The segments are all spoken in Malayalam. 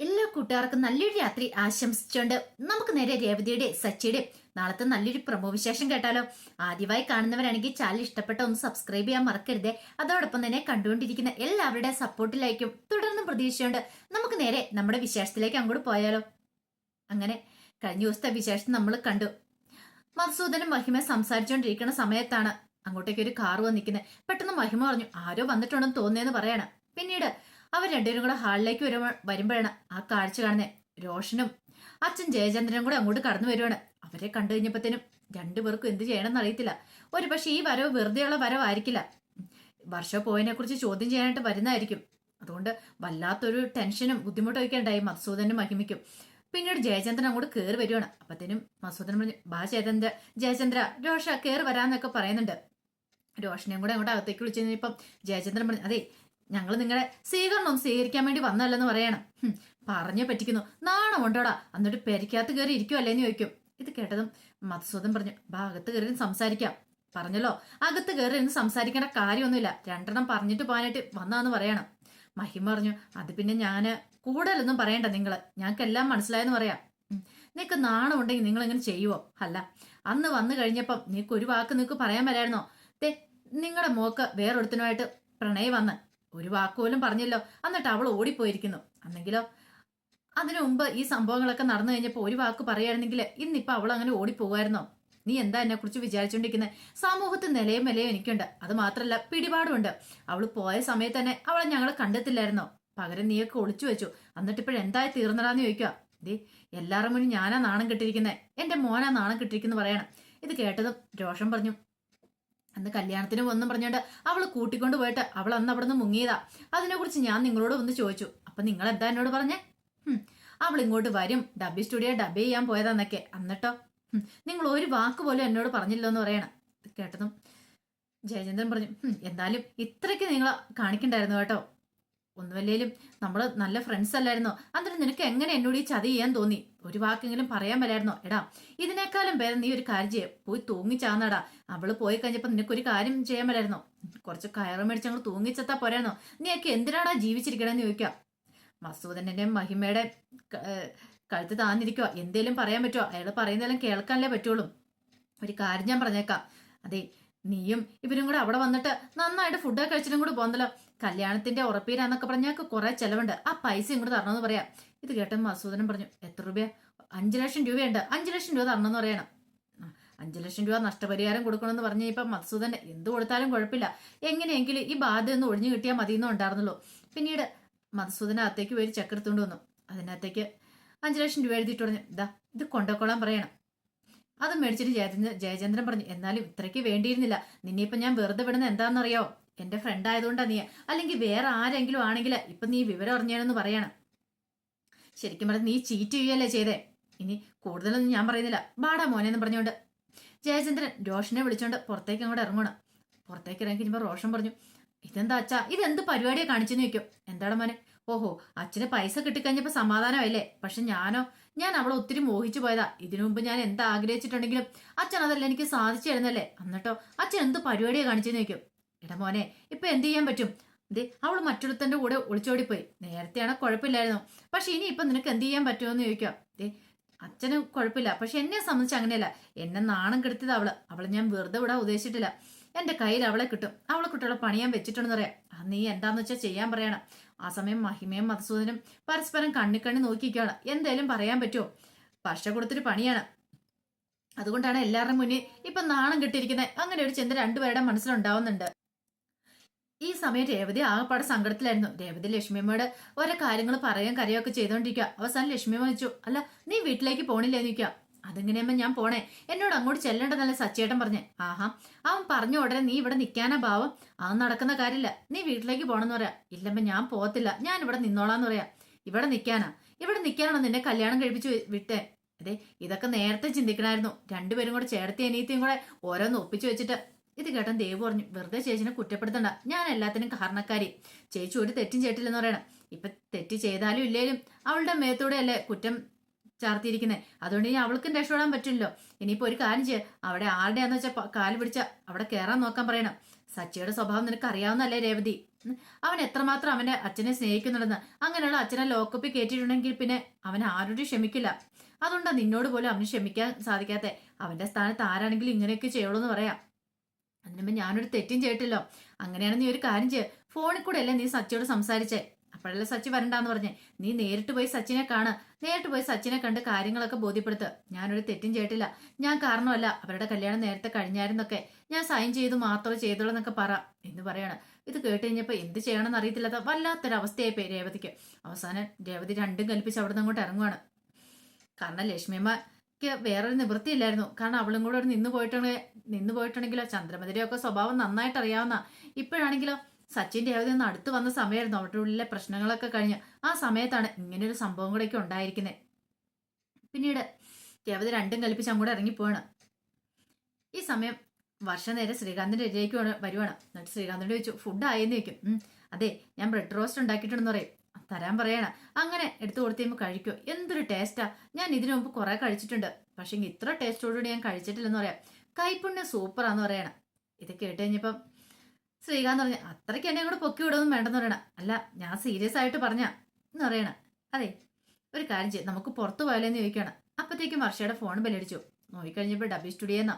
എല്ലാ കൂട്ടുകാർക്കും നല്ലൊരു രാത്രി ആശംസിച്ചുകൊണ്ട് നമുക്ക് നേരെ രേവതിയുടെ സച്ചിയുടെ നാളത്തെ നല്ലൊരു പ്രമോ വിശേഷം കേട്ടാലോ. ആദ്യമായി കാണുന്നവരാണെങ്കിൽ ചാനൽ ഇഷ്ടപ്പെട്ട ഒന്ന് സബ്സ്ക്രൈബ് ചെയ്യാൻ മറക്കരുതേ. അതോടൊപ്പം തന്നെ കണ്ടുകൊണ്ടിരിക്കുന്ന എല്ലാവരുടെ സപ്പോർട്ടിലായിരിക്കും തുടർന്നും പ്രതീക്ഷയുണ്ട്. നമുക്ക് നേരെ നമ്മുടെ വിശേഷത്തിലേക്ക് അങ്ങോട്ട് പോയാലോ. അങ്ങനെ കഴിഞ്ഞ ദിവസത്തെ വിശേഷം നമ്മൾ കണ്ടു. മധുസൂദനും മഹിമ സംസാരിച്ചുകൊണ്ടിരിക്കുന്ന സമയത്താണ് അങ്ങോട്ടേക്ക് ഒരു കാർ വന്നിരിക്കുന്നത്. പെട്ടെന്ന് മഹിമ പറഞ്ഞു ആരോ വന്നിട്ടുണ്ടെന്ന് തോന്നിയെന്ന് പറയാണ്. പിന്നീട് അവർ രണ്ടുപേരും കൂടെ ഹാളിലേക്ക് വരുമ്പോഴാണ് ആ കാഴ്ച കാണുന്നത്. രോഷനും അച്ഛൻ ജയചന്ദ്രനും കൂടെ അങ്ങോട്ട് കടന്നു വരുവാണ്. അവരെ കണ്ടു കഴിഞ്ഞപ്പോഴത്തേനും രണ്ടുപേർക്കും എന്ത് ചെയ്യണമെന്ന് അറിയത്തില്ല. ഒരു പക്ഷെ ഈ വരവ് വെറുതെയുള്ള വരവായിരിക്കില്ല, വർഷം പോയതിനെ കുറിച്ച് ചോദ്യം ചെയ്യാനായിട്ട് വരുന്നതായിരിക്കും. അതുകൊണ്ട് വല്ലാത്തൊരു ടെൻഷനും ബുദ്ധിമുട്ടും ഒക്കെ ഉണ്ടായി മധുസൂദനും മഹിമയ്ക്കും. പിന്നീട് ജയചന്ദ്രൻ അങ്ങോട്ട് കയറി വരുവാണ്. അപ്പത്തേനും മധുസൂദൻ പറഞ്ഞു ബാ ജയചന്ദ്ര രോഷ കയറി വരാന്നൊക്കെ പറയുന്നുണ്ട്. രോഷനെയും കൂടെ അങ്ങോട്ട് അകത്തേക്ക് വിളിച്ചു കഴിഞ്ഞപ്പം ജയചന്ദ്രൻ പറഞ്ഞു അതെ ഞങ്ങൾ നിങ്ങളെ സ്വീകരണം സ്വീകരിക്കാൻ വേണ്ടി വന്നല്ലെന്ന് പറയണം. പറഞ്ഞു പറ്റിക്കുന്നു, നാണം ഉണ്ടോടാ, എന്നിട്ട് പെരിക്കകത്ത് കയറി ഇരിക്കുവല്ലേന്ന് ചോദിക്കും. ഇത് കേട്ടതും മധുസൂദൻ പറഞ്ഞു ബാ അകത്ത് കയറി സംസാരിക്കാം. പറഞ്ഞല്ലോ അകത്ത് കയറി ഇരുന്ന് സംസാരിക്കേണ്ട കാര്യമൊന്നുമില്ല, രണ്ടെണ്ണം പറഞ്ഞിട്ട് പോകാനായിട്ട് വന്നാന്ന് പറയണം. മഹിമ പറഞ്ഞു അത് പിന്നെ ഞാന് കൂടുതലൊന്നും പറയണ്ട, ഞങ്ങൾക്ക് എല്ലാം മനസ്സിലായെന്ന് പറയാം. നിനക്ക് നാണം ഉണ്ടെങ്കിൽ നിങ്ങൾ എങ്ങനെ ചെയ്യുവോ? അല്ല അന്ന് വന്നു കഴിഞ്ഞപ്പം നിനക്ക് ഒരു വാക്ക് നിനക്ക് പറയാൻ വരായിരുന്നോ? നിങ്ങളുടെ മോക്ക് വേറൊരുത്തനുമായിട്ട് പ്രണയം വന്ന് ഒരു വാക്കുപോലും പറഞ്ഞല്ലോ, എന്നിട്ട് അവൾ ഓടിപ്പോയിരിക്കുന്നു. അന്നെങ്കിലോ അതിനു മുമ്പ് ഈ സംഭവങ്ങളൊക്കെ നടന്നു കഴിഞ്ഞപ്പോൾ ഒരു വാക്ക് പറയുകയായിരുന്നെങ്കിൽ ഇന്നിപ്പോ അവൾ അങ്ങനെ ഓടിപ്പോകുമായിരുന്നോ? നീ എന്താ എന്നെ കുറിച്ച് വിചാരിച്ചോണ്ടിരിക്കുന്നത്? സമൂഹത്തിൽ നിലയും വിലയും എനിക്കുണ്ട്, അത് മാത്രല്ല പിടിപാടുമുണ്ട്. അവള് പോയ സമയത്ത് തന്നെ അവളെ ഞങ്ങൾ കണ്ടെത്തില്ലായിരുന്നോ? പകരം നീയൊക്കെ ഒളിച്ചു വെച്ചു, എന്നിട്ടിപ്പോഴെന്തായി തീർന്നടാന്ന് ചോദിക്കുക. ദേ എല്ലാവരുടെ മുന്നിൽ ഞാനാ നാണം കെട്ടിരിക്കുന്നത്, എന്റെ മോനാ നാണം കെട്ടിരിക്കുന്നു പറയണം. ഇത് കേട്ടതും രോഷം പറഞ്ഞു അന്ന് കല്യാണത്തിന് ഒന്നും പറഞ്ഞോണ്ട് അവള് കൂട്ടിക്കൊണ്ട് പോയിട്ട് അവൾ അന്ന് അവിടെ നിന്ന് മുങ്ങിയതാ. അതിനെക്കുറിച്ച് ഞാൻ നിങ്ങളോട് ഒന്ന് ചോദിച്ചു, അപ്പൊ നിങ്ങൾ എന്താ എന്നോട് പറഞ്ഞേ? അവൾ ഇങ്ങോട്ട് വരും, ഡബി സ്റ്റുഡിയോ ഡബ് ചെയ്യാൻ പോയതാന്നൊക്കെ. എന്നിട്ടോ നിങ്ങൾ ഒരു വാക്ക് പോലും എന്നോട് പറഞ്ഞില്ലോ എന്ന് പറയണം. കേട്ടതും ജയചന്ദ്രൻ പറഞ്ഞു എന്തായാലും ഇത്രയ്ക്ക് നിങ്ങൾ കാണിക്കണ്ടായിരുന്നു കേട്ടോ. ഒന്നുമല്ലേലും നമ്മൾ നല്ല ഫ്രണ്ട്സ് അല്ലായിരുന്നോ? എന്നിട്ട് നിനക്ക് എങ്ങനെ എന്നോട് ഈ ചതി ചെയ്യാൻ തോന്നി? ഒരു വാക്കെങ്കിലും പറയാൻ വരായിരുന്നോ? എടാ ഇതിനേക്കാളും പേരെ നീ ഒരു കാര്യം ചെയ്യ, പോയി തൂങ്ങിച്ചാന്നടാ. അവള് പോയി കഴിഞ്ഞപ്പോ നിനക്കൊരു കാര്യം ചെയ്യാൻ വരായിരുന്നോ? കുറച്ച് കയറ് മേടിച്ച് അങ്ങ് തൂങ്ങിച്ചെത്താ പോരായിരുന്നോ? നീയൊക്കെ എന്തിനാടാ ജീവിച്ചിരിക്കണമെന്ന് ചോദിക്കാം. മസൂദന്റെ മഹിമയുടെ കഴുത്ത് താന്നിരിക്കുക, എന്തേലും പറയാൻ പറ്റുമോ? അയാൾ പറയുന്നതെല്ലാം കേൾക്കാനല്ലേ പറ്റുള്ളൂ. ഒരു കാര്യം ഞാൻ പറഞ്ഞേക്കാം, അതെ നീയും ഇവരും കൂടെ അവിടെ വന്നിട്ട് നന്നായിട്ട് ഫുഡൊക്കെ കഴിച്ചിട്ടും കൂടെ പോകുന്നല്ലോ. കല്യാണത്തിന്റെ ഉറപ്പീരാന്നൊക്കെ പറഞ്ഞാൽ കുറെ ചെലവുണ്ട്, ആ പൈസ ഇങ്ങോട്ട് തരണമെന്ന് പറയാം. ഇത് കേട്ട മസൂദനം പറഞ്ഞു എത്ര രൂപ? 5 ലക്ഷം രൂപയുണ്ട്, 5 ലക്ഷം രൂപ തരണമെന്ന് പറയണം. 5 ലക്ഷം രൂപ നഷ്ടപരിഹാരം കൊടുക്കണമെന്ന് പറഞ്ഞു ഇപ്പൊ മസൂദൻ എന്ത് കൊടുത്താലും കുഴപ്പമില്ല, എങ്ങനെയെങ്കിലും ഈ ബാധ്യത ഒന്ന് ഒഴിഞ്ഞു കിട്ടിയാൽ മതിയെന്നോ ഉണ്ടായിരുന്നുള്ളൂ. പിന്നീട് മധുസൂദനകത്തേക്ക് പോയി ചെക്ക് എടുത്തുകൊണ്ട് വന്നു. അതിനകത്തേക്ക് 5 ലക്ഷം രൂപ എഴുതിയിട്ട് പറഞ്ഞു ഇതാ ഇത് കൊണ്ടുപോയിക്കോളാൻ പറയണം. അത് മേടിച്ചിട്ട് ജയചന്ദ്രൻ പറഞ്ഞു എന്നാലും ഇത്രയ്ക്ക് വേണ്ടിയിരുന്നില്ല, നിന്നെ ഇപ്പൊ ഞാൻ വെറുതെ വിടുന്ന എന്താണെന്നറിയോ? എന്റെ ഫ്രണ്ട് ആയതുകൊണ്ടാ നീ, അല്ലെങ്കിൽ വേറെ ആരെങ്കിലും ആണെങ്കിൽ ഇപ്പൊ നീ വിവരം അറിഞ്ഞേനെന്ന് പറയണം. ശരിക്കും പറഞ്ഞ നീ ചീറ്റ് ചെയ്യുകയല്ലേ ചെയ്തേ. ഇനി കൂടുതലൊന്നും ഞാൻ പറയുന്നില്ല, ബാടാ മോനെന്ന് പറഞ്ഞുകൊണ്ട് ജയചന്ദ്രൻ രോഷനെ വിളിച്ചോണ്ട് പുറത്തേക്ക് അങ്ങോട്ട് ഇറങ്ങണം. പുറത്തേക്ക് ഇറങ്ങി കഴിയുമ്പോൾ റോഷൻ പറഞ്ഞു ഇതെന്താ അച്ഛാ, ഇതെന്ത് പരിപാടിയെ കാണിച്ചെന്ന് ചോദിക്കും. എന്താടാ മോനെ? ഓഹോ അച്ഛന് പൈസ കിട്ടിക്കഴിഞ്ഞപ്പോ സമാധാനമായില്ലേ? പക്ഷെ ഞാൻ അവളെ ഒത്തിരി മോഹിച്ചു പോയതാ. ഇതിനു മുമ്പ് ഞാൻ എന്താ ആഗ്രഹിച്ചിട്ടുണ്ടെങ്കിലും അച്ഛൻ അതല്ല എനിക്ക് സാധിച്ചു തരുന്നല്ലേ, എന്നിട്ടോ അച്ഛൻ എന്ത് പരിപാടിയെ കാണിച്ചെന്ന് ചോദിക്കും. എടാ മോനെ ഇപ്പൊ എന്ത് ചെയ്യാൻ പറ്റും? ദേ അവള് മറ്റൊരുത്തന്റെ കൂടെ ഒളിച്ചോടിപ്പോയി, നേരത്തെയാണ് കുഴപ്പമില്ലായിരുന്നു, പക്ഷെ ഇനി ഇപ്പൊ നിനക്ക് എന്ത് ചെയ്യാൻ പറ്റുമെന്ന് ചോദിക്കാം. ദേ അച്ഛന് കുഴപ്പമില്ല, പക്ഷെ എന്നെ സംബന്ധിച്ച് അങ്ങനെയല്ല, എന്നെ നാണം കെടുത്തത് അവളെ ഞാൻ വെറുതെ വിടാൻ ഉദ്ദേശിച്ചിട്ടില്ല. എന്റെ കയ്യിൽ അവളെ കിട്ടും, അവളെ കുട്ടികളെ പണിയാൻ വെച്ചിട്ടുണ്ടെന്ന് പറയാം. നീ എന്താന്ന് വെച്ചാൽ ചെയ്യാൻ പറയണം. ആ സമയം മഹിമയും മധുസൂദനും പരസ്പരം കണ്ണി നോക്കിയിരിക്കുകയാണ്. എന്തേലും പറയാൻ പറ്റുമോ? പശ കൊടുത്തൊരു പണിയാണ്, അതുകൊണ്ടാണ് എല്ലാവരുടെയും മുന്നിൽ ഇപ്പൊ നാണം കെട്ടിയിരിക്കുന്നത്. അങ്ങനെ ഒരു ചിന്ത രണ്ടുപേരുടെ മനസ്സിലുണ്ടാവുന്നുണ്ട്. ഈ സമയം രേവതി ആകെപ്പാടെ സങ്കടത്തിലായിരുന്നു. രേവതി ലക്ഷ്മിയമ്മയോട് ഓരോ കാര്യങ്ങൾ പറയാൻ കരയൊക്കെ ചെയ്തോണ്ടിരിക്കുക. അവസാനം ലക്ഷ്മിയമ്മ ചോദിച്ചു അല്ല നീ വീട്ടിലേക്ക് പോണില്ലേന്ന് ചോദിക്കുക. അതെങ്ങനെയമ്മ ഞാൻ പോണേ, എന്നോട് അങ്ങോട്ട് ചെല്ലേണ്ടെന്നല്ലേ സച്ചേട്ടൻ പറഞ്ഞേ. ആഹാ അവൻ പറഞ്ഞ ഉടനെ നീ ഇവിടെ നിൽക്കാനാ ഭാവം? അത് നടക്കുന്ന കാര്യമില്ല, നീ വീട്ടിലേക്ക് പോണെന്ന് പറയാ. ഇല്ലമ്മ ഞാൻ പോകത്തില്ല, ഞാൻ ഇവിടെ നിന്നോളാന്ന് പറയാ. ഇവിടെ നിൽക്കാനാണോ നിന്നെ കല്യാണം കഴിപ്പിച്ച് വിട്ടേ? അതെ ഇതൊക്കെ നേരത്തെ ചിന്തിക്കണമായിരുന്നു. രണ്ടുപേരും കൂടെ ചേർത്തി അനിയത്തിയും കൂടെ ഓരോന്ന് ഒപ്പിച്ചു വെച്ചിട്ട്. ഇത് കേട്ടൻ ദേവ് പറഞ്ഞു വെറുതെ ചേച്ചിനെ കുറ്റപ്പെടുത്തണ്ട, ഞാൻ എല്ലാത്തിനും കാരണക്കാരി. ചേച്ചി ഒരു തെറ്റും ചെയ്തിട്ടില്ലെന്ന് പറയണം. ഇപ്പൊ തെറ്റ് ചെയ്താലും ഇല്ലേലും അവളുടെ മേത്തൂടെ അല്ലേ കുറ്റം ചാർത്തിയിരിക്കുന്നത്, അതുകൊണ്ട് ഇനി അവൾക്കും രക്ഷപ്പെടാൻ പറ്റില്ലല്ലോ. ഇനിയിപ്പോ ഒരു കാര്യം ചെയ്യ, അവിടെ ആരുടെയാന്ന് വെച്ചാൽ കാല് പിടിച്ച അവിടെ കയറാൻ നോക്കാൻ പറയണം. സച്ചിയുടെ സ്വഭാവം നിനക്ക് അറിയാവുന്നല്ലേ രേവതി? അവൻ എത്രമാത്രം അവന്റെ അച്ഛനെ സ്നേഹിക്കുന്നുണ്ടെന്ന്. അങ്ങനെയുള്ള അച്ഛനെ ലോക്കപ്പിൽ കയറ്റിയിട്ടുണ്ടെങ്കിൽ പിന്നെ അവൻ ആരോടും ക്ഷമിക്കില്ല. അതുകൊണ്ടാ നിന്നോട് പോലും അവന് ക്ഷമിക്കാൻ സാധിക്കാത്തെ. അവന്റെ സ്ഥാനത്ത് ആരാണെങ്കിലും ഇങ്ങനെയൊക്കെ ചെയ്യുള്ളൂ എന്ന് പറയാം. അതിനുമ്പ് ഞാനൊരു തെറ്റും ചെയ്തിട്ടില്ലോ. അങ്ങനെയാണ് നീ ഒരു കാര്യം ചെയ്യ, ഫോണിൽ കൂടെ അല്ലേ നീ സച്ചിയോട് സംസാരിച്ചേ? അപ്പോഴല്ലേ സച്ചി വരണ്ടാന്ന് പറഞ്ഞേ. നീ നേരിട്ട് പോയി സച്ചിനെ കാണ്. നേരിട്ട് പോയി സച്ചിനെ കണ്ട് കാര്യങ്ങളൊക്കെ ബോധ്യപ്പെടുത്ത്. ഞാനൊരു തെറ്റും ചെയ്തിട്ടില്ല, ഞാൻ കാരണമല്ല, അവരുടെ കല്യാണം നേരത്തെ കഴിഞ്ഞായിരുന്നൊക്കെ, ഞാൻ സൈൻ ചെയ്തു മാത്രമേ ചെയ്തോളൂ എന്നൊക്കെ പറ എന്ന് പറയാണ്. ഇത് കേട്ട് കഴിഞ്ഞപ്പോ എന്ത് ചെയ്യണമെന്ന് അറിയത്തില്ലാത്ത വല്ലാത്തൊരവസ്ഥയായി പോയി രേവതിക്ക്. അവസാനം രേവതി രണ്ടും കൽപ്പിച്ച് അവിടെ നിന്ന് അങ്ങോട്ട് ഇറങ്ങുവാണ്. കാരണം ലക്ഷ്മിയമ്മക്ക് വേറൊരു നിവൃത്തിയില്ലായിരുന്നു. കാരണം അവളും കൂടെ ഒരു നിന്ന് പോയിട്ടുണ്ടെങ്കിലോ ചന്ദ്രമതിരെയൊക്കെ സ്വഭാവം നന്നായിട്ട് അറിയാവുന്ന. ഇപ്പോഴാണെങ്കിലോ സച്ചിൻ രേവതി ഒന്ന് അടുത്ത് വന്ന സമയമായിരുന്നു. അവരുടെ ഉള്ളിലെ പ്രശ്നങ്ങളൊക്കെ കഴിഞ്ഞ് ആ സമയത്താണ് ഇങ്ങനൊരു സംഭവം കൂടെയൊക്കെ ഉണ്ടായിരിക്കുന്നത്. പിന്നീട് രേവതി രണ്ടും കൽപ്പിച്ച് അങ്ങോട്ട് ഇറങ്ങിപ്പോവാണ്. ഈ സമയം വർഷ നേരെ ശ്രീകാന്തിന്റെ അരിയിലേക്ക് വരുവാണ്. എന്നിട്ട് ശ്രീകാന്തിനോട് ചോദിച്ചു, ഫുഡ് ആയെന്ന് ചോദിക്കും. അതെ, ഞാൻ ബ്രെഡ് റോസ്റ്റ് ഉണ്ടാക്കിയിട്ടുണ്ടെന്ന് പറയും. തരാൻ പറയണ. അങ്ങനെ എടുത്തു കൊടുത്തുമ്പോൾ കഴിക്കോ, എന്തൊരു ടേസ്റ്റാ. ഞാൻ ഇതിനു മുമ്പ് കുറെ കഴിച്ചിട്ടുണ്ട്, പക്ഷെ ഇത്ര ടേസ്റ്റോടുകൂടി ഞാൻ കഴിച്ചിട്ടില്ലെന്ന് പറയാം. കൈപ്പുണ്യ സൂപ്പറാന്ന് പറയണം. ഇത് കേട്ട് കഴിഞ്ഞപ്പം ശ്രീകാന്ത് പറഞ്ഞ, അത്രയ്ക്ക് എന്നെ കൂടെ പൊക്കി വിടുമെന്നും വേണ്ടെന്ന് പറയണ. അല്ല, ഞാൻ സീരിയസ് ആയിട്ട് പറഞ്ഞ എന്ന് പറയണ. അതെ, ഒരു കാര്യം ചെയ്യും, നമുക്ക് പുറത്തു പോയാലെന്ന് ചോദിക്കുകയാണ്. അപ്പത്തേക്കും വർഷയുടെ ഫോൺ ബെല്ലടിച്ചു. നോക്കിക്കഴിഞ്ഞപ്പോൾ ഡബി സ്റ്റുഡിയോ എന്നാ.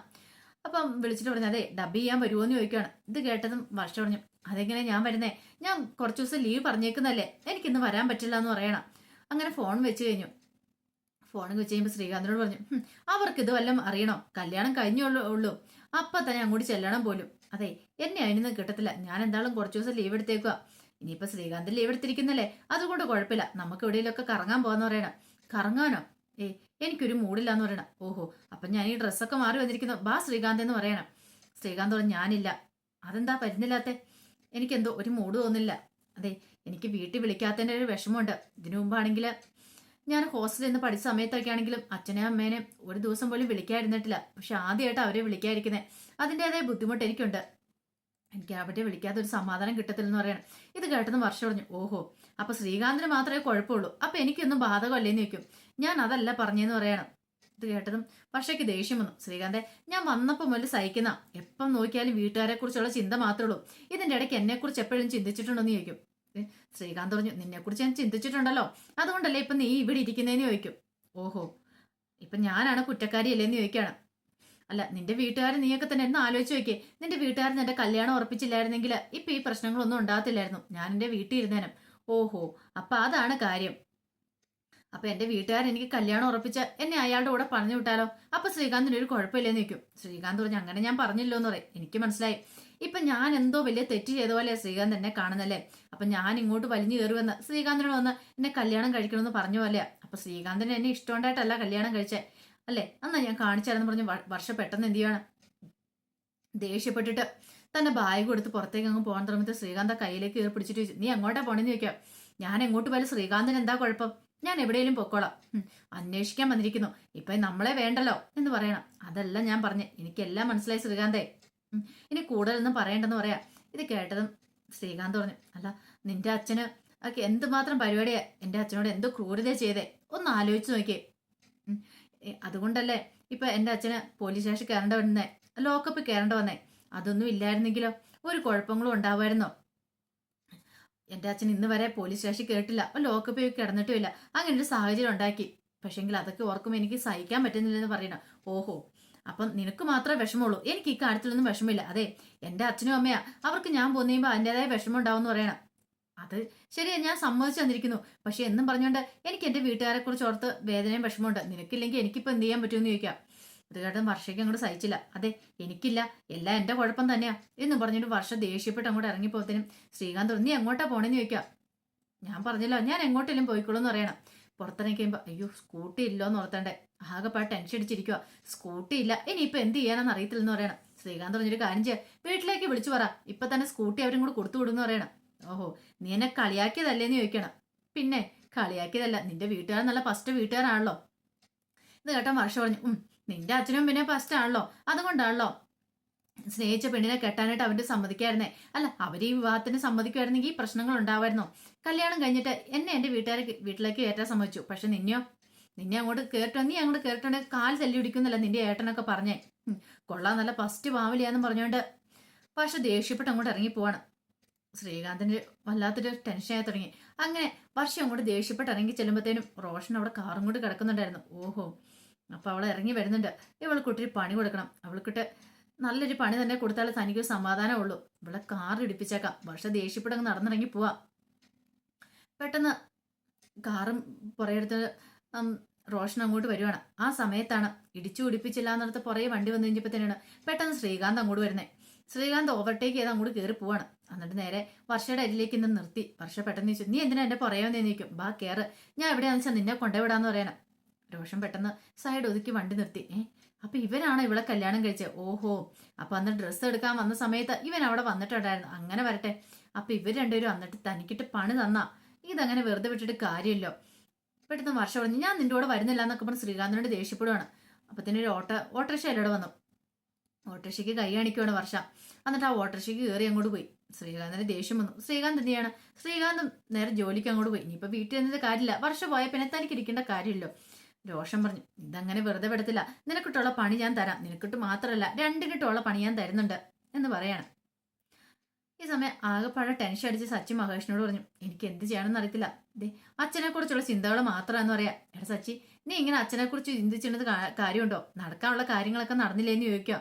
അപ്പം വിളിച്ചിട്ട് പറഞ്ഞു, അതെ ഡബ് ചെയ്യാൻ വരുമോ എന്ന് ചോദിക്കുകയാണ്. ഇത് കേട്ടതും വർഷ പറഞ്ഞു, അതെങ്ങനെ ഞാൻ വരുന്നേ, ഞാൻ കുറച്ചു ദിവസം ലീവ് പറഞ്ഞേക്കുന്നല്ലേ, എനിക്കിന്ന് വരാൻ പറ്റില്ല എന്ന് പറയണം. അങ്ങനെ ഫോൺ വെച്ച് കഴിഞ്ഞു. ഫോൺ വെച്ച് കഴിയുമ്പോൾ ശ്രീകാന്തിനോട് പറഞ്ഞു, അവർക്ക് ഇത് വല്ലതും അറിയണോ, കല്യാണം കഴിഞ്ഞുള്ളൂ, അപ്പൊ തന്നെ അങ്ങോട്ട് ചെല്ലണം പോലും. അതെ, എന്നെ അതിനൊന്നും കിട്ടത്തില്ല, ഞാൻ എന്തായാലും കുറച്ചു ദിവസം ലീവ് എടുത്തേക്കുക. ഇനിയിപ്പോ ശ്രീകാന്ത് ലീവ് എടുത്തിരിക്കുന്നല്ലേ, അതുകൊണ്ട് കുഴപ്പമില്ല, നമുക്ക് എവിടെയെങ്കിലൊക്കെ കറങ്ങാൻ പോകാന്ന് പറയണം. കറങ്ങാനോ? എനിക്കൊരു മൂഡില്ലാന്ന് പറയണം. ഓഹോ, അപ്പൊ ഞാൻ ഈ ഡ്രസ്സൊക്കെ മാറി വന്നിരിക്കുന്നു, ബാ ശ്രീകാന്ത് എന്ന് പറയണം. ശ്രീകാന്ത് പറഞ്ഞു, ഞാനില്ല. അതെന്താ വരുന്നില്ലാത്തെ? എനിക്കെന്തോ ഒരു മൂഡ് തോന്നില്ല. അതെ, എനിക്ക് വീട്ടിൽ വിളിക്കാത്തതിൻ്റെ ഒരു വിഷമമുണ്ട്. ഇതിനു മുമ്പാണെങ്കിൽ ഞാൻ ഹോസ്റ്റലിൽ നിന്ന് പഠിച്ച സമയത്തൊക്കെ ആണെങ്കിലും അച്ഛനെയും അമ്മേനെയും ഒരു ദിവസം പോലും വിളിക്കാതിരുന്നിട്ടില്ല. പക്ഷെ ആദ്യമായിട്ട് അവരെ വിളിക്കാതിരിക്കുന്നത്, അതിൻ്റെതായ ബുദ്ധിമുട്ട് എനിക്കുണ്ട്. എനിക്ക് അവിടെ വിളിക്കാത്ത ഒരു സമാധാനം കിട്ടത്തില്ലെന്ന് പറയണം. ഇത് കേട്ടെന്ന് വർഷം പറഞ്ഞു, ഓഹോ, അപ്പൊ ശ്രീകാന്തിന് മാത്രമേ കുഴപ്പമുള്ളൂ, അപ്പൊ എനിക്കൊന്നും ബാധകമല്ലേന്ന് ചോദിക്കും. ഞാൻ അതല്ല പറഞ്ഞെന്ന് പറയണം. ഇത് കേട്ടതും വർഷയ്ക്ക് ദേഷ്യം വന്നു. ശ്രീകാന്തെ, ഞാൻ വന്നപ്പോൾ മുതൽ സഹിക്കുന്ന, എപ്പം നോക്കിയാലും വീട്ടുകാരെ കുറിച്ചുള്ള ചിന്ത മാത്രമേ ഉള്ളൂ, ഇതിന്റെ ഇടയ്ക്ക് എന്നെ കുറിച്ച് എപ്പോഴും ചിന്തിച്ചിട്ടുണ്ടോന്ന് ചോദിക്കും. ശ്രീകാന്ത് പറഞ്ഞു, നിന്നെക്കുറിച്ച് ഞാൻ ചിന്തിച്ചിട്ടുണ്ടല്ലോ, അതുകൊണ്ടല്ലേ ഇപ്പൊ നീ ഇവിടെ ഇരിക്കുന്നതെന്ന് ചോദിക്കും. ഓഹോ, ഇപ്പൊ ഞാനാണ് കുറ്റക്കാരിയല്ലേന്ന് ചോദിക്കുകയാണ്. അല്ല, നിന്റെ വീട്ടുകാരൻ നീയൊക്കെ തന്നെ എന്ന് ആലോചിച്ച് നോക്കിയേ, നിന്റെ വീട്ടുകാരൻ എന്റെ കല്യാണം ഉറപ്പിച്ചില്ലായിരുന്നെങ്കിൽ ഇപ്പൊ ഈ പ്രശ്നങ്ങളൊന്നും ഉണ്ടാകത്തില്ലായിരുന്നു, ഞാൻ എന്റെ വീട്ടിൽ ഇരുന്നേനും. ഓഹോ, അപ്പൊ അതാണ് കാര്യം. അപ്പൊ എന്റെ വീട്ടുകാരൻ എനിക്ക് കല്യാണം ഉറപ്പിച്ച് എന്നെ അയാളുടെ കൂടെ പറഞ്ഞു വിട്ടാലോ, അപ്പൊ ശ്രീകാന്തിന് ഒരു കുഴപ്പമില്ലെന്ന് ചോദിക്കും. ശ്രീകാന്ത് പറഞ്ഞു, അങ്ങനെ ഞാൻ പറഞ്ഞില്ലോ എന്ന് പറയും. എനിക്ക് മനസ്സിലായി, ഇപ്പൊ ഞാൻ എന്തോ വലിയ തെറ്റ് ചെയ്ത പോലെ ശ്രീകാന്ത് എന്നെ കാണുന്നല്ലേ. അപ്പൊ ഞാൻ ഇങ്ങോട്ട് വലിഞ്ഞു കയറുമെന്ന് ശ്രീകാന്തിനോട് വന്ന് എന്നെ കല്യാണം കഴിക്കണമെന്ന് പറഞ്ഞ പോലെ. അപ്പൊ ശ്രീകാന്തിന് എന്നെ ഇഷ്ടമുണ്ടായിട്ടല്ല കല്യാണം കഴിച്ചേ അല്ലേ, എന്നാ ഞാൻ കാണിച്ചാലെന്ന് പറഞ്ഞ് വർഷം പെട്ടെന്ന് എന്ത് ചെയ്യാണ്, ദേഷ്യപ്പെട്ടിട്ട് തന്റെ ബാഗ് കൊടുത്ത് പുറത്തേക്ക് അങ്ങ് പോകാൻ തുടങ്ങുമ്പോൾ ശ്രീകാന്ത് കയ്യിലേക്ക് കയറി പിടിച്ചിട്ട് ചോദിച്ചു, നീ എങ്ങോട്ടാ പോണെന്ന് ചോദിക്കാം. ഞാൻ എങ്ങോട്ട് പോയാലും ശ്രീകാന്തിന് എന്താ കുഴപ്പം, ഞാൻ എവിടെയെങ്കിലും പൊക്കോളാം, അന്വേഷിക്കാൻ വന്നിരിക്കുന്നു, ഇപ്പൊ നമ്മളെ വേണ്ടല്ലോ എന്ന് പറയണം. അതല്ല ഞാൻ പറഞ്ഞേ, എനിക്കെല്ലാം മനസ്സിലായി ശ്രീകാന്തേ, ഇനി കൂടുതലൊന്നും പറയണ്ടെന്ന് പറയാം. ഇത് കേട്ടതും ശ്രീകാന്ത് പറഞ്ഞു, അല്ല നിന്റെ അച്ഛന് ഒക്കെ എന്തുമാത്രം പരിപാടിയാ എന്റെ അച്ഛനോട് എന്തോ ക്രൂരത ചെയ്തേ, ഒന്ന് ആലോചിച്ച് നോക്കിയേ. അതുകൊണ്ടല്ലേ ഇപ്പൊ എന്റെ അച്ഛന് പോലീസ് സ്റ്റേഷൻ കയറേണ്ട വന്നേ, ലോക്കപ്പ് കയറേണ്ട വന്നേ. അതൊന്നും ഇല്ലായിരുന്നെങ്കിലോ ഒരു കുഴപ്പങ്ങളും ഉണ്ടാവുമായിരുന്നോ? എന്റെ അച്ഛൻ ഇന്ന് വരെ പോലീസ് സ്റ്റേഷൻ കേട്ടില്ല, ലോക്കപ്പ് കിടന്നിട്ടുമില്ല, അങ്ങനെ ഒരു സാഹചര്യം ഉണ്ടാക്കി. പക്ഷെങ്കിൽ അതൊക്കെ ഓർക്കുമ്പോൾ എനിക്ക് സഹിക്കാൻ പറ്റുന്നില്ലെന്ന് പറയണം. ഓഹോ, അപ്പം നിനക്ക് മാത്രമേ വിഷമമുള്ളൂ, എനിക്ക് ഈ കാര്യത്തിലൊന്നും വിഷമില്ല. അതെ, എന്റെ അച്ഛനും അമ്മയാ, അവർക്ക് ഞാൻ പോന്നേയുമ്പോൾ അതിൻ്റെതായ വിഷമം ഉണ്ടാവും എന്ന് പറയണം. അത് ശരിയാ, ഞാൻ സമ്മതിച്ചു തന്നിരിക്കുന്നു, പക്ഷെ എന്നും പറഞ്ഞുകൊണ്ട് എനിക്ക് എന്റെ വീട്ടുകാരെ കുറിച്ച് ഓർത്ത് വേദനയും വിഷമമുണ്ട്. നിനക്കില്ലെങ്കിൽ എനിക്കിപ്പോൾ എന്ത് ചെയ്യാൻ പറ്റുമെന്ന് ചോദിക്കാം. ഇത് കേട്ടത് വർഷയ്ക്ക് അങ്ങോട്ട് സഹിച്ചില്ല. അതെ, എനിക്കില്ല, എല്ലാം എന്റെ കുഴപ്പം തന്നെയാ എന്ന് പറഞ്ഞിട്ട് വർഷം ദേഷ്യപ്പെട്ട് അങ്ങോട്ട് ഇറങ്ങിപ്പോത്തിനും ശ്രീകാന്ത് നീ എങ്ങോട്ടാ പോണെന്ന് ചോദിക്കാം. ഞാൻ പറഞ്ഞല്ലോ, ഞാൻ എങ്ങോട്ടെങ്കിലും പോയിക്കോളൂ എന്ന് പറയണം. പുറത്തിറങ്ങി കഴിയുമ്പോൾ അയ്യോ സ്കൂട്ടി ഇല്ലോന്ന് ഓർത്തണ്ടേ, ആകെപ്പാട് ടെൻഷൻ അടിച്ചിരിക്കുക. സ്കൂട്ടി ഇല്ല, ഇനിയിപ്പൊ എന്ത് ചെയ്യാനെന്ന് അറിയത്തില്ലെന്ന് പറയണം. ശ്രീകാന്ത് പറഞ്ഞൊരു കാര്യം ചെയ്യാം, വീട്ടിലേക്ക് വിളിച്ചു പറ, ഇപ്പൊ തന്നെ സ്കൂട്ടി അവരും കൂടെ കൊടുത്തു വിടുന്ന് പറയണം. ഓഹോ, നീ എന്നെ കളിയാക്കിയതല്ലേന്ന് ചോദിക്കണം. പിന്നെ കളിയാക്കിയതല്ല, നിന്റെ വീട്ടുകാർ നല്ല ഫസ്റ്റ് വീട്ടുകാരാണല്ലോ. ഇത് കേട്ടാൻ വർഷ പറഞ്ഞു, നിന്റെ അച്ഛനും പിന്നെ ഫസ്റ്റ് ആണല്ലോ, അതുകൊണ്ടാണല്ലോ സ്നേഹിച്ച പെണ്ണിനെ കെട്ടാനായിട്ട് അവന്റെ സമ്മതിക്കായിരുന്നേ. അല്ല, അവർ ഈ വിവാഹത്തിന് സമ്മതിക്കുമായിരുന്നെങ്കിൽ ഈ പ്രശ്നങ്ങൾ ഉണ്ടാവായിരുന്നോ? കല്യാണം കഴിഞ്ഞിട്ട് എന്നെ എന്റെ വീട്ടിലേക്ക് കയറ്റാൻ സമ്മതിച്ചു, പക്ഷെ നിന്നെ അങ്ങോട്ട് കേട്ടോ, നീ അങ്ങോട്ട് കേട്ടിട്ടുണ്ടെങ്കിൽ കാൽ തല്ലി പിടിക്കുന്നില്ല നിന്റെ ഏട്ടനൊക്കെ പറഞ്ഞേ. കൊള്ളാൻ നല്ല ഫസ്റ്റ് പാവലിയാന്ന് പറഞ്ഞുകൊണ്ട് പക്ഷെ ദേഷ്യപ്പെട്ട് അങ്ങോട്ട് ഇറങ്ങി പോവാണ്. ശ്രീകാന്തിന് വല്ലാത്തൊരു ടെൻഷനായി തുടങ്ങി. അങ്ങനെ വർഷം അങ്ങോട്ട് ദേഷ്യപ്പെട്ട് ഇറങ്ങി ചെല്ലുമ്പോഴത്തേനും റോഷൻ അവിടെ കാറും കൊണ്ട് കിടക്കുന്നുണ്ടായിരുന്നു. ഓഹോ, അപ്പൊ അവൾ ഇറങ്ങി വരുന്നുണ്ട്. ഇവൾക്കൊട്ടിരി പണി കൊടുക്കണം. അവൾക്കിട്ട് നല്ലൊരു പണി തന്നെ കൊടുത്താലേ തനിക്കൊരു സമാധാനമുള്ളൂ. ഇവിടെ കാർ ഇടിപ്പിച്ചേക്കാം. വർഷ ദേഷ്യപ്പെട്ടങ്ങ് നടന്നിറങ്ങി പോവാ. പെട്ടെന്ന് കാറും പുറയെടുത്ത് റോഷൻ അങ്ങോട്ട് വരുവാണ്. ആ സമയത്താണ് ഇടിച്ചു പിടിപ്പിച്ചില്ല എന്നിടത്ത് പുറകെ വണ്ടി വന്നു കഴിഞ്ഞപ്പോൾ തന്നെയാണ് പെട്ടെന്ന് ശ്രീകാന്ത് അങ്ങോട്ട് വരുന്നത്. ശ്രീകാന്ത് ഓവർടേക്ക് ചെയ്ത് അങ്ങോട്ട് കയറി പോവാണ്. എന്നിട്ട് നേരെ വർഷയുടെ അരിലേക്ക് നിന്ന് നിർത്തി. വർഷ പെട്ടെന്ന് ചോദിച്ചു, നീ എന്തിനാ എന്റെ പുറകെ വന്ന് നിൽക്കും? ബാ കയറ്, ഞാൻ എവിടെയാണെന്ന് വെച്ചാൽ നിന്നെ കൊണ്ടുവിടാന്ന് പറയണം. റോഷൻ പെട്ടെന്ന് സൈഡ് ഒതുക്കി വണ്ടി നിർത്തി. അപ്പൊ ഇവനാണ് ഇവിടെ കല്യാണം കഴിച്ചത്. ഓഹോ, അപ്പൊ അന്ന് ഡ്രസ്സ് എടുക്കാൻ വന്ന സമയത്ത് ഇവൻ അവിടെ വന്നിട്ടുണ്ടായിരുന്നു. അങ്ങനെ വരട്ടെ. അപ്പൊ ഇവർ രണ്ടുപേരും വന്നിട്ട് തനിക്കിട്ട് പണി തന്നാ ഇതങ്ങനെ വെറുതെ വിട്ടിട്ട് കാര്യമില്ലോ. പെട്ടെന്ന് വർഷം പറഞ്ഞു, ഞാൻ നിന്റെ കൂടെ വരുന്നില്ല എന്നൊക്കെ പറഞ്ഞ് ശ്രീകാന്തിനോട് ദേഷ്യപ്പെടുവാണ്. അപ്പൊ തന്നെ ഒരു ഓട്ടോറിക്ഷ അതിലൂടെ വന്നു. ഓട്ടോറിക്ഷയ്ക്ക് കൈ കാണിക്കുവാണ് വർഷ. എന്നിട്ട് ആ ഓട്ടോറിക്ഷയ്ക്ക് കയറി അങ്ങോട്ട് പോയി. ശ്രീകാന്തിന് ദേഷ്യം വന്നു. ശ്രീകാന്ത് എന്ത് ചെയ്യാണ്? ശ്രീകാന്തും നേരെ ജോലിക്ക് അങ്ങോട്ട് പോയി. ഇനിയിപ്പോ വീട്ടിൽ നിന്നത് കാര്യമില്ല. വർഷം പോയ പിന്നെ തനിക്ക് ഇരിക്കേണ്ട കാര്യമില്ലോ. രോഷൻ പറഞ്ഞു, ഇതങ്ങനെ വെറുതെ വിടത്തില്ല. നിനക്കിട്ടുള്ള പണി ഞാൻ തരാം. നിനക്കിട്ട് മാത്രമല്ല, രണ്ടിനിട്ടുള്ള പണി ഞാൻ തരുന്നുണ്ട് എന്ന് പറയാണ്. ഈ സമയം ആകെപ്പാടെ ടെൻഷൻ അടിച്ച് സച്ചി മഹേഷിനോട് പറഞ്ഞു, എനിക്ക് എന്ത് ചെയ്യണമെന്ന് അറിയത്തില്ല. ദേ അച്ഛനെ കുറിച്ചുള്ള ചിന്തകൾ മാത്രമാണെന്ന് പറയാം. എടാ സച്ചി, നീ ഇങ്ങനെ അച്ഛനെ കുറിച്ച് ചിന്തിച്ചിരുന്നത് കാര്യമുണ്ടോ? നടക്കാനുള്ള കാര്യങ്ങളൊക്കെ നടന്നില്ലേന്ന് ചോദിക്കുക.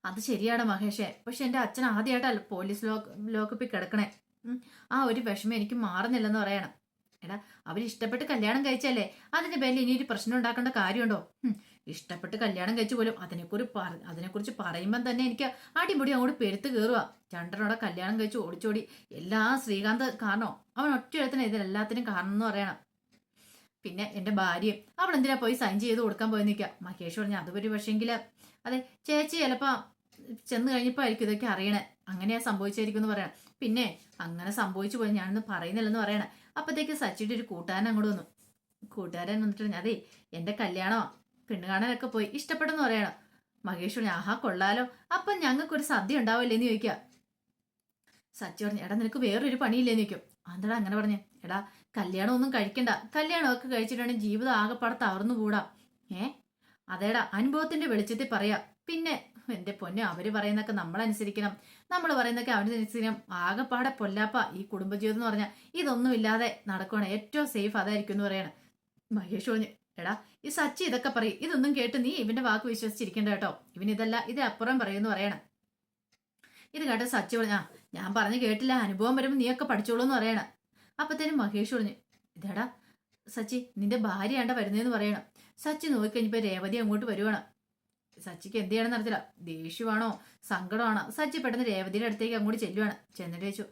അത് ശരിയാണ് മഹേഷേ, പക്ഷെ എന്റെ അച്ഛൻ ആദ്യമായിട്ടല്ല പോലീസ് ലോക്കപ്പിൽ കിടക്കണേ. ആ ഒരു വിഷമം എനിക്ക് മാറുന്നില്ലെന്ന് പറയണം. എടാ, അവരിഷ്ടപ്പെട്ട് കല്യാണം കഴിച്ചല്ലേ, അതിന്റെ പേരിൽ ഇനി ഒരു പ്രശ്നം ഉണ്ടാക്കേണ്ട കാര്യമുണ്ടോ? ഇഷ്ടപ്പെട്ട് കല്യാണം കഴിച്ചു പോലും അതിനെക്കുറിച്ച് പറയുമ്പം തന്നെ എനിക്ക് അടിമുടി അങ്ങോട്ട് പെരുത്ത് കയറുക. ചണ്ടനോടെ കല്യാണം കഴിച്ച് ഓടിച്ചോടി എല്ലാ ശ്രീകാന്ത് കാരണോ? അവൻ ഒറ്റയെഴുത്തിന് ഇതിലെല്ലാത്തിനും കാരണം എന്ന് പറയണം. പിന്നെ എന്റെ ഭാര്യയും അവൾ എന്തിനാ പോയി സൈൻ ചെയ്ത് കൊടുക്കാൻ പോയി നിൽക്കുക. മഹേഷ് പറഞ്ഞു, അതൊരു പക്ഷെങ്കില് അതെ ചേച്ചി ചിലപ്പോ ചെന്ന് കഴിഞ്ഞപ്പോ ആയിരിക്കും ഇതൊക്കെ അറിയണേ. അങ്ങനെയാ സംഭവിച്ചായിരിക്കും എന്ന് പറയണം. പിന്നെ അങ്ങനെ സംഭവിച്ചു പോയി ഞാനൊന്നും പറയുന്നില്ലെന്ന് പറയണേ. അപ്പത്തേക്ക് സച്ചിയുടെ ഒരു കൂട്ടുകാരൻ അങ്ങോട്ട് വന്നു. കൂട്ടുകാരൻ വന്നിട്ട്, അതെ എന്റെ കല്യാണോ പെണ്ണ് കാണാനൊക്കെ പോയി ഇഷ്ടപ്പെടുന്നു പറയണം. മഹേഷ് പറഞ്ഞു, ആഹാ കൊള്ളാലോ, അപ്പൊ ഞങ്ങൾക്കൊരു സദ്യ ഉണ്ടാവില്ലേന്ന് ചോദിക്കുക. സച്ചി പറഞ്ഞു, എടാ നിനക്ക് വേറൊരു പണിയില്ലേന്ന് ചോദിക്കും. അതെടാ അങ്ങനെ പറഞ്ഞു. എടാ കല്യാണം ഒന്നും കഴിക്കണ്ട. കല്യാണമൊക്കെ കഴിച്ചിട്ടുണ്ടെങ്കിൽ ജീവിതം ആകെപ്പാടെ തകർന്നു കൂടാ. അതേടാ അനുഭവത്തിന്റെ വെളിച്ചത്തിൽ പറയാ. പിന്നെ എന്റെ പൊന്നെ, അവര് പറയുന്നൊക്കെ നമ്മൾ അനുസരിക്കണം, നമ്മൾ പറയുന്നൊക്കെ അവരനുസരിക്കണം. ആകെപ്പാടെ പൊല്ലാപ്പ ഈ കുടുംബജീവിതം എന്ന് പറഞ്ഞാൽ ഇതൊന്നും ഇല്ലാതെ നടക്കുവാണ്. ഏറ്റവും സേഫ് അതായിരിക്കും എന്ന് പറയണം. മഹേഷ് പറഞ്ഞു, എടാ ഈ സച്ചി ഇതൊക്കെ പറയും, ഇതൊന്നും കേട്ട് നീ ഇവന്റെ വാക്ക് വിശ്വസിച്ചിരിക്കണ്ട കേട്ടോ. ഇവൻ ഇതല്ല ഇതിനപ്പുറം പറയുമെന്ന് പറയണം. ഇത് കേട്ട സച്ചി പറഞ്ഞ, ഞാൻ പറഞ്ഞു കേട്ടില്ല, അനുഭവം വരുമ്പോൾ നീയൊക്കെ പഠിച്ചോളൂ എന്ന് പറയണം. അപ്പത്തേനും മഹേഷ് പറഞ്ഞു, ഇതേടാ സച്ചി നിന്റെ ഭാര്യയാണ്ട വരുന്നതെന്ന് പറയണം. സച്ചി നോക്കിക്കഴിഞ്ഞപ്പോ രേവതി അങ്ങോട്ട് വരുവാണ്. സച്ചിക്ക് എന്ത് ചെയ്യണമെന്ന് അറിയത്തില്ല. ദേഷ്യമാണോ സങ്കടമാണോ? സച്ചി പെട്ടെന്ന് രേവതിയുടെ അടുത്തേക്ക് അങ്ങോട്ട് ചെല്ലുവാണ്. ചെന്നിട്ട് ചോദിച്ചു,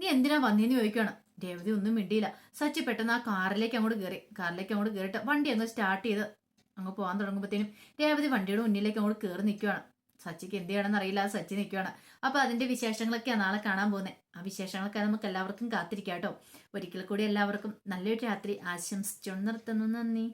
നീ എന്തിനാ വന്നേന്ന് ചോദിക്കുവാണ്. രേവതി ഒന്നും മിണ്ടിയില്ല. സച്ചി പെട്ടെന്ന് ആ കാറിലേക്ക് അങ്ങോട്ട് കയറിയിട്ട് വണ്ടി അങ്ങ് സ്റ്റാർട്ട് ചെയ്ത് അങ്ങ് പോകാൻ തുടങ്ങുമ്പോഴത്തേനും രേവതി വണ്ടിയുടെ മുന്നിലേക്ക് അങ്ങോട്ട് കയറി നിൽക്കുവാണ്. സച്ചിക്ക് എന്ത് ചെയ്യണമെന്ന് അറിയില്ല. സച്ചി നിൽക്കുവാണ്. അപ്പൊ അതിന്റെ വിശേഷങ്ങളൊക്കെയാണ് നാളെ കാണാൻ പോകുന്നത്. ആ വിശേഷങ്ങളൊക്കെ നമുക്ക് എല്ലാവർക്കും കാത്തിരിക്കാം കേട്ടോ. ഒരിക്കൽ കൂടി എല്ലാവർക്കും നല്ലൊരു രാത്രി ആശംസിച്ചു നിർത്തുന്നു. നന്ദി.